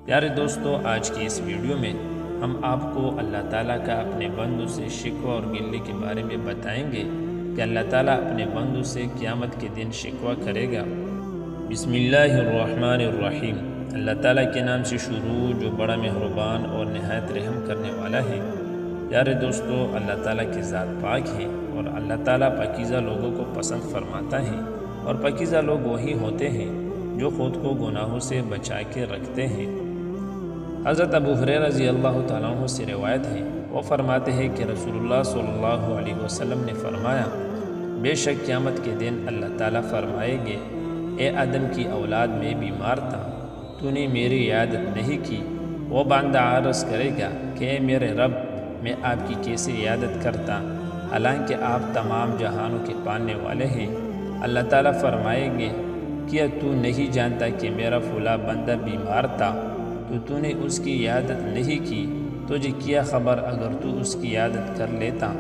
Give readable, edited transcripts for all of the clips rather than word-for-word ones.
پیارے دوستو، آج کی اس ویڈیو میں ہم آپ کو اللہ تعالیٰ کا اپنے بندوں سے شکوہ اور گلے کے بارے میں بتائیں گے کہ اللہ تعالیٰ اپنے بندوں سے قیامت کے دن شکوہ کرے گا۔ بسم اللہ الرحمن الرحیم۔ اللہ تعالیٰ کے نام سے شروع جو بڑا مہربان اور نہایت رحم کرنے والا ہے۔ پیارے دوستو، اللہ تعالیٰ کی ذات پاک ہے اور اللہ تعالیٰ پاکیزہ لوگوں کو پسند فرماتا ہے، اور پاکیزہ لوگ وہی ہوتے ہیں جو خود کو گناہوں سے بچا کے رکھتے ہیں۔ حضرت ابو ہریرہ رضی اللہ تعالیٰ عنہ سے روایت ہے، وہ فرماتے ہیں کہ رسول اللہ صلی اللہ علیہ وسلم نے فرمایا، بے شک قیامت کے دن اللہ تعالیٰ فرمائیں گے، اے آدم کی اولاد میں بیمار تھا، تو نے میری عیادت نہیں کی۔ وہ بندہ عرض کرے گا کہ اے میرے رب، میں آپ کی کیسے عیادت کرتا، حالانکہ آپ تمام جہانوں کے پالنے والے ہیں۔ اللہ تعالیٰ فرمائیں گے، کیا تو نہیں جانتا کہ میرا فلاں بندہ بیمار تھا، تو نے اس کی عیادت نہیں کی؟ تجھے کیا خبر، اگر تو اس کی عیادت کر لیتا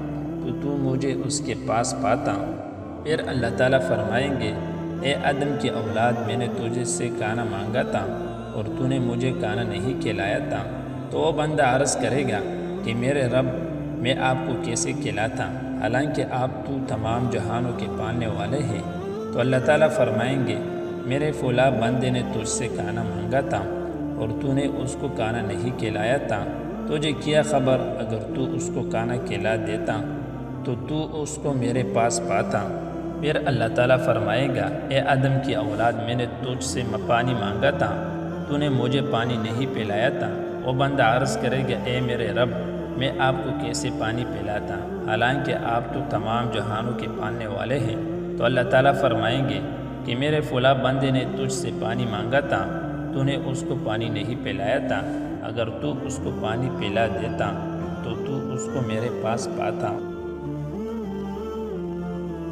تو مجھے اس کے پاس پاتا۔ پھر اللہ تعالیٰ فرمائیں گے، اے آدم کی اولاد، میں نے تجھے سے کھانا مانگا تھا اور تو نے مجھے کھانا نہیں کھلایا تھا۔ تو وہ بندہ عرض کرے گا کہ میرے رب، میں آپ کو کیسے کھلاتا، حالانکہ آپ تو تمام جہانوں کے پالنے والے ہیں۔ تو اللہ تعالیٰ فرمائیں گے، میرے فلاں بندے نے تجھ سے کھانا مانگا تھا اور تو نے اس کو کھانا نہیں کھلایا تھا، تجھے کیا خبر، اگر تو اس کو کھانا کھلا دیتا تو اس کو میرے پاس پاتا۔ پھر اللہ تعالیٰ فرمائے گا، اے آدم کی اولاد، میں نے تجھ سے پانی مانگا تھا، تو نے مجھے پانی نہیں پلایا تھا۔ وہ بندہ عرض کرے گا، اے میرے رب، میں آپ کو کیسے پانی پلاتا، حالانکہ آپ تو تمام جہانوں کے پالنے والے ہیں۔ تو اللہ تعالیٰ فرمائیں گے کہ میرے فلاں بندے نے تجھ سے پانی مانگا تھا، تو نے اس کو پانی نہیں پلایا تھا، اگر تو اس کو پانی پلا دیتا تو اس کو میرے پاس پاتا۔